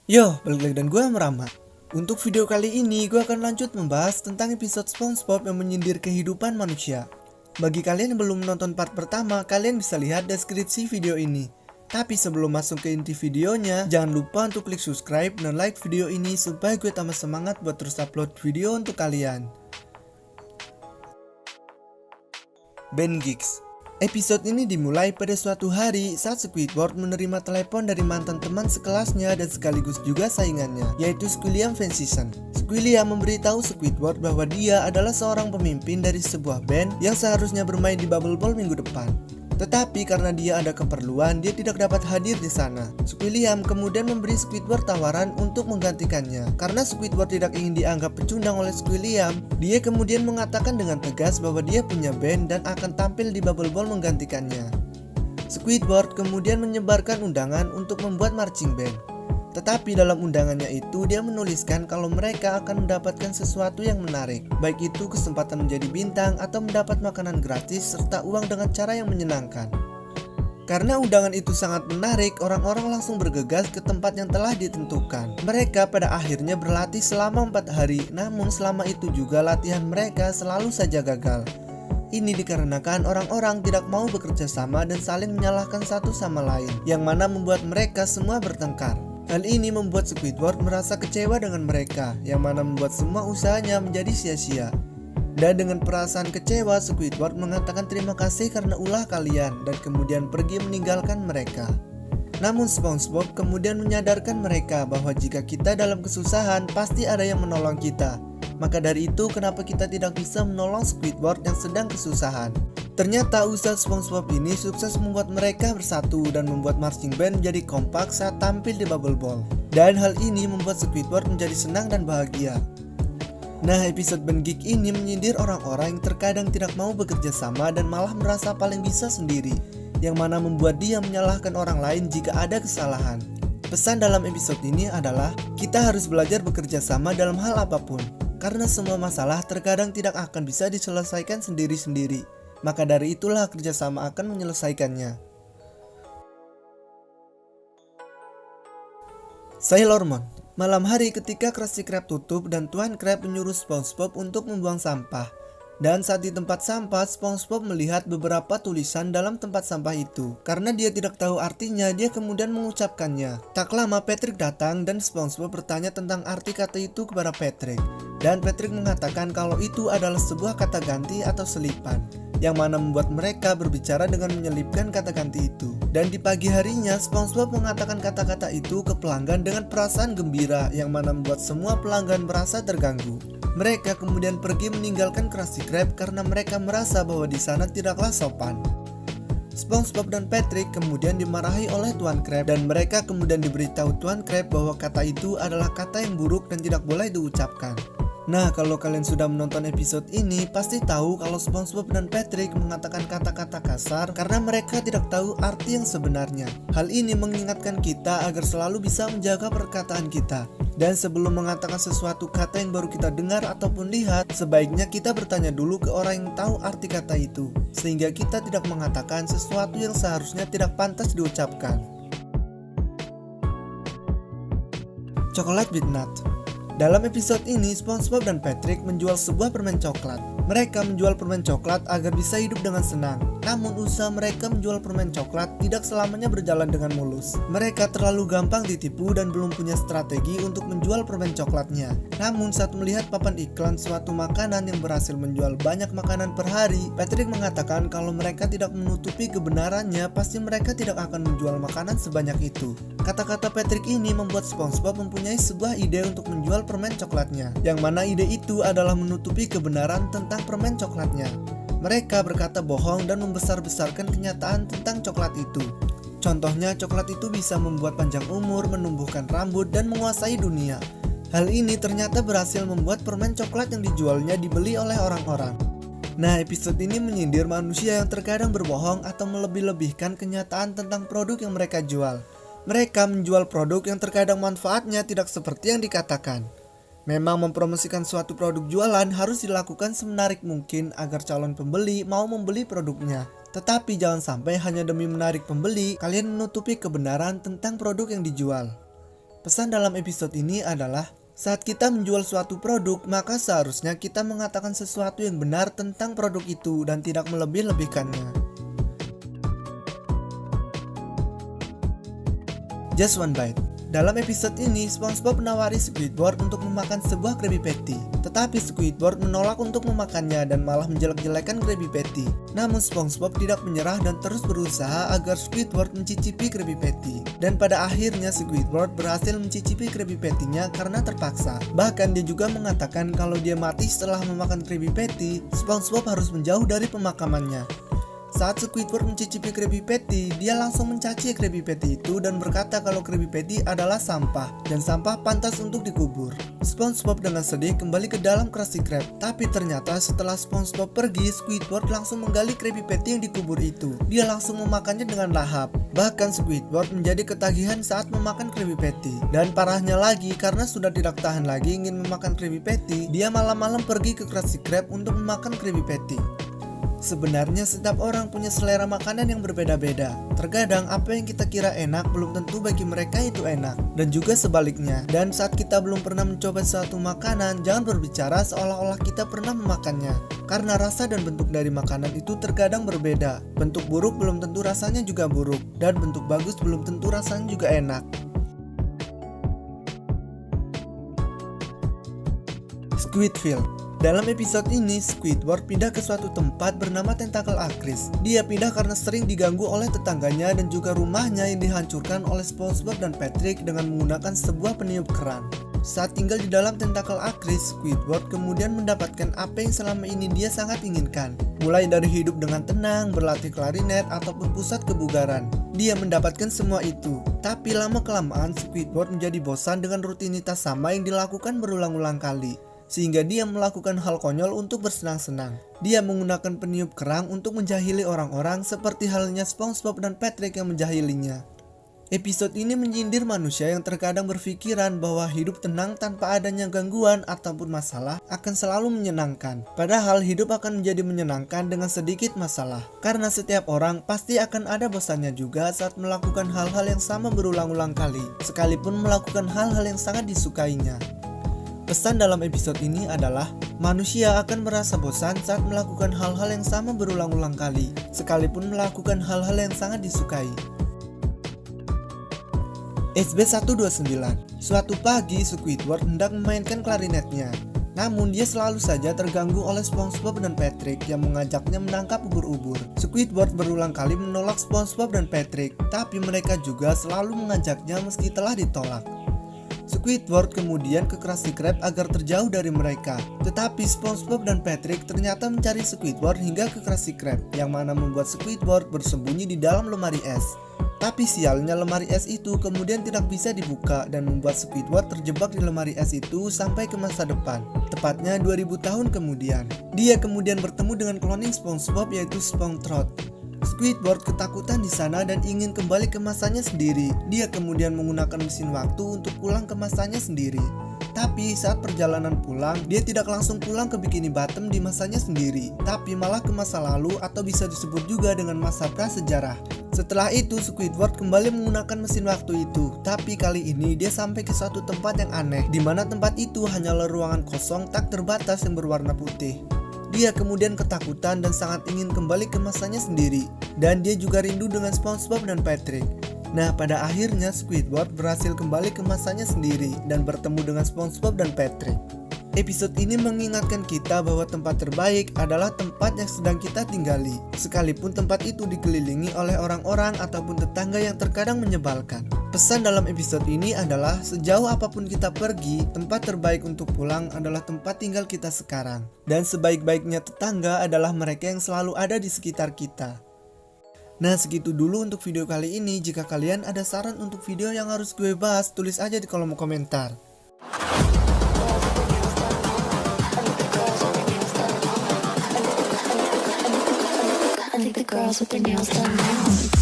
Yo, balik lagi dan gue Merama. Untuk video kali ini gue akan lanjut membahas tentang episode SpongeBob yang menyindir kehidupan manusia. Bagi kalian yang belum menonton part pertama, kalian bisa lihat deskripsi video ini. Tapi sebelum masuk ke inti videonya, jangan lupa untuk klik subscribe dan like video ini supaya gue tambah semangat buat terus upload video untuk kalian. Ben Geeks. Episode ini dimulai pada suatu hari saat Squidward menerima telepon dari mantan teman sekelasnya dan sekaligus juga saingannya, yaitu Squilliam Van Season. Squilliam memberitahu Squidward bahwa dia adalah seorang pemimpin dari sebuah band yang seharusnya bermain di Bubble Ball minggu depan. Tetapi karena dia ada keperluan, dia tidak dapat hadir di sana. Squilliam kemudian memberi Squidward tawaran untuk menggantikannya. Karena Squidward tidak ingin dianggap pecundang oleh Squilliam, dia kemudian mengatakan dengan tegas bahwa dia punya band dan akan tampil di Bubble Ball menggantikannya. Squidward kemudian menyebarkan undangan untuk membuat marching band. Tetapi dalam undangannya itu dia menuliskan kalau mereka akan mendapatkan sesuatu yang menarik, baik itu kesempatan menjadi bintang atau mendapat makanan gratis serta uang dengan cara yang menyenangkan. Karena undangan itu sangat menarik, orang-orang langsung bergegas ke tempat yang telah ditentukan. Mereka pada akhirnya berlatih selama 4 hari, namun selama itu juga latihan mereka selalu saja gagal. Ini dikarenakan orang-orang tidak mau bekerja sama dan saling menyalahkan satu sama lain, yang mana membuat mereka semua bertengkar. Hal ini membuat Squidward merasa kecewa dengan mereka, yang mana membuat semua usahanya menjadi sia-sia. Dan dengan perasaan kecewa, Squidward mengatakan terima kasih karena ulah kalian dan kemudian pergi meninggalkan mereka. Namun SpongeBob kemudian menyadarkan mereka bahwa jika kita dalam kesusahan, pasti ada yang menolong kita. Maka dari itu kenapa kita tidak bisa menolong Squidward yang sedang kesusahan? Ternyata usaha SpongeBob ini sukses membuat mereka bersatu dan membuat marching band menjadi kompak saat tampil di Bubble Ball. Dan hal ini membuat Squidward menjadi senang dan bahagia. Nah, episode Ben Geek ini menyindir orang-orang yang terkadang tidak mau bekerja sama dan malah merasa paling bisa sendiri, yang mana membuat dia menyalahkan orang lain jika ada kesalahan. Pesan dalam episode ini adalah kita harus belajar bekerja sama dalam hal apapun, karena semua masalah terkadang tidak akan bisa diselesaikan sendiri-sendiri. Maka dari itulah kerjasama akan menyelesaikannya. Sailor Moon. Malam hari ketika Krusty Krab tutup dan Tuan Krab menyuruh SpongeBob untuk membuang sampah. Dan saat di tempat sampah, SpongeBob melihat beberapa tulisan dalam tempat sampah itu. Karena dia tidak tahu artinya, dia kemudian mengucapkannya. Tak lama Patrick datang dan SpongeBob bertanya tentang arti kata itu kepada Patrick. Dan Patrick mengatakan kalau itu adalah sebuah kata ganti atau selipan, yang mana membuat mereka berbicara dengan menyelipkan kata ganti itu. Dan di pagi harinya, SpongeBob mengatakan kata-kata itu ke pelanggan dengan perasaan gembira, yang mana membuat semua pelanggan merasa terganggu. Mereka kemudian pergi meninggalkan Krusty Krab karena mereka merasa bahwa di sana tidaklah sopan. SpongeBob dan Patrick kemudian dimarahi oleh Tuan Krab dan mereka kemudian diberitahu Tuan Krab bahwa kata itu adalah kata yang buruk dan tidak boleh diucapkan. Nah, kalau kalian sudah menonton episode ini, pasti tahu kalau SpongeBob dan Patrick mengatakan kata-kata kasar karena mereka tidak tahu arti yang sebenarnya. Hal ini mengingatkan kita agar selalu bisa menjaga perkataan kita. Dan sebelum mengatakan sesuatu kata yang baru kita dengar ataupun lihat, sebaiknya kita bertanya dulu ke orang yang tahu arti kata itu, sehingga kita tidak mengatakan sesuatu yang seharusnya tidak pantas diucapkan. Coklat with nut. Dalam episode ini, SpongeBob dan Patrick menjual sebuah permen coklat. Mereka menjual permen coklat agar bisa hidup dengan senang. Namun usaha mereka menjual permen coklat tidak selamanya berjalan dengan mulus. Mereka terlalu gampang ditipu dan belum punya strategi untuk menjual permen coklatnya. Namun saat melihat papan iklan suatu makanan yang berhasil menjual banyak makanan per hari, Patrick mengatakan kalau mereka tidak menutupi kebenarannya, pasti mereka tidak akan menjual makanan sebanyak itu. Kata-kata Patrick ini membuat SpongeBob mempunyai sebuah ide untuk menjual permen coklatnya, yang mana ide itu adalah menutupi kebenaran tentang permen coklatnya. Mereka berkata bohong dan membesar-besarkan kenyataan tentang coklat itu. Contohnya, coklat itu bisa membuat panjang umur, menumbuhkan rambut, dan menguasai dunia. Hal ini ternyata berhasil membuat permen coklat yang dijualnya dibeli oleh orang-orang. Nah, episode ini menyindir manusia yang terkadang berbohong atau melebih-lebihkan kenyataan tentang produk yang mereka jual. Mereka menjual produk yang terkadang manfaatnya tidak seperti yang dikatakan. Memang mempromosikan suatu produk jualan harus dilakukan semenarik mungkin agar calon pembeli mau membeli produknya. Tetapi jangan sampai hanya demi menarik pembeli, kalian menutupi kebenaran tentang produk yang dijual. Pesan dalam episode ini adalah, saat kita menjual suatu produk, maka seharusnya kita mengatakan sesuatu yang benar tentang produk itu dan tidak melebih-lebihkannya. Just One Bite. Dalam episode ini, SpongeBob menawari Squidward untuk memakan sebuah Krabby Patty. Tetapi Squidward menolak untuk memakannya dan malah menjelek-jelekan Krabby Patty. Namun SpongeBob tidak menyerah dan terus berusaha agar Squidward mencicipi Krabby Patty. Dan pada akhirnya Squidward berhasil mencicipi Krabby Patty-nya karena terpaksa. Bahkan dia juga mengatakan kalau dia mati setelah memakan Krabby Patty, SpongeBob harus menjauh dari pemakamannya. Saat Squidward mencicipi Krabby Patty, dia langsung mencaci Krabby Patty itu dan berkata kalau Krabby Patty adalah sampah dan sampah pantas untuk dikubur. SpongeBob dengan sedih kembali ke dalam Krusty Krab, tapi ternyata setelah SpongeBob pergi, Squidward langsung menggali Krabby Patty yang dikubur itu. Dia langsung memakannya dengan lahap. Bahkan Squidward menjadi ketagihan saat memakan Krabby Patty. Dan parahnya lagi, karena sudah tidak tahan lagi ingin memakan Krabby Patty, dia malam-malam pergi ke Krusty Krab untuk memakan Krabby Patty. Sebenarnya setiap orang punya selera makanan yang berbeda-beda. Terkadang apa yang kita kira enak belum tentu bagi mereka itu enak. Dan juga sebaliknya. Dan saat kita belum pernah mencoba suatu makanan, jangan berbicara seolah-olah kita pernah memakannya. Karena rasa dan bentuk dari makanan itu terkadang berbeda. Bentuk buruk belum tentu rasanya juga buruk. Dan bentuk bagus belum tentu rasanya juga enak. Squidfield. Dalam episode ini, Squidward pindah ke suatu tempat bernama Tentakel Akris. Dia pindah karena sering diganggu oleh tetangganya dan juga rumahnya yang dihancurkan oleh SpongeBob dan Patrick dengan menggunakan sebuah peniup keran. Saat tinggal di dalam Tentakel Akris, Squidward kemudian mendapatkan apa yang selama ini dia sangat inginkan. Mulai dari hidup dengan tenang, berlatih klarinet, ataupun pusat kebugaran. Dia mendapatkan semua itu. Tapi lama-kelamaan Squidward menjadi bosan dengan rutinitas sama yang dilakukan berulang-ulang kali. Sehingga dia melakukan hal konyol untuk bersenang-senang. Dia menggunakan peniup kerang untuk menjahili orang-orang seperti halnya SpongeBob dan Patrick yang menjahilinya. Episode ini menyindir manusia yang terkadang berpikiran bahwa hidup tenang tanpa adanya gangguan ataupun masalah akan selalu menyenangkan. Padahal hidup akan menjadi menyenangkan dengan sedikit masalah. Karena setiap orang pasti akan ada bosannya juga saat melakukan hal-hal yang sama berulang-ulang kali, sekalipun melakukan hal-hal yang sangat disukainya. Pesan dalam episode ini adalah, manusia akan merasa bosan saat melakukan hal-hal yang sama berulang-ulang kali, sekalipun melakukan hal-hal yang sangat disukai. SB129. Suatu pagi, Squidward hendak memainkan klarinetnya. Namun dia selalu saja terganggu oleh SpongeBob dan Patrick yang mengajaknya menangkap ubur-ubur. Squidward berulang kali menolak SpongeBob dan Patrick, tapi mereka juga selalu mengajaknya meski telah ditolak. Squidward kemudian ke Krusty Krab agar terjauh dari mereka. Tetapi SpongeBob dan Patrick ternyata mencari Squidward hingga ke Krusty Krab, yang mana membuat Squidward bersembunyi di dalam lemari es. Tapi sialnya lemari es itu kemudian tidak bisa dibuka dan membuat Squidward terjebak di lemari es itu sampai ke masa depan. Tepatnya 2000 tahun kemudian. Dia kemudian bertemu dengan cloning SpongeBob yaitu SpongeTrot. Squidward ketakutan di sana dan ingin kembali ke masanya sendiri. Dia kemudian menggunakan mesin waktu untuk pulang ke masanya sendiri. Tapi saat perjalanan pulang, dia tidak langsung pulang ke Bikini Bottom di masanya sendiri, tapi malah ke masa lalu atau bisa disebut juga dengan masa prasejarah. Setelah itu, Squidward kembali menggunakan mesin waktu itu, tapi kali ini dia sampai ke suatu tempat yang aneh, di mana tempat itu hanyalah ruangan kosong tak terbatas yang berwarna putih. Dia kemudian ketakutan dan sangat ingin kembali ke masanya sendiri. Dan dia juga rindu dengan SpongeBob dan Patrick. Nah, pada akhirnya Squidward berhasil kembali ke masanya sendiri dan bertemu dengan SpongeBob dan Patrick. Episode ini mengingatkan kita bahwa tempat terbaik adalah tempat yang sedang kita tinggali, sekalipun tempat itu dikelilingi oleh orang-orang ataupun tetangga yang terkadang menyebalkan. Pesan dalam episode ini adalah, sejauh apapun kita pergi, tempat terbaik untuk pulang adalah tempat tinggal kita sekarang. Dan sebaik-baiknya tetangga adalah mereka yang selalu ada di sekitar kita. Nah, segitu dulu untuk video kali ini. Jika kalian ada saran untuk video yang harus gue bahas, tulis aja di kolom komentar. I think the girls with their nails done now.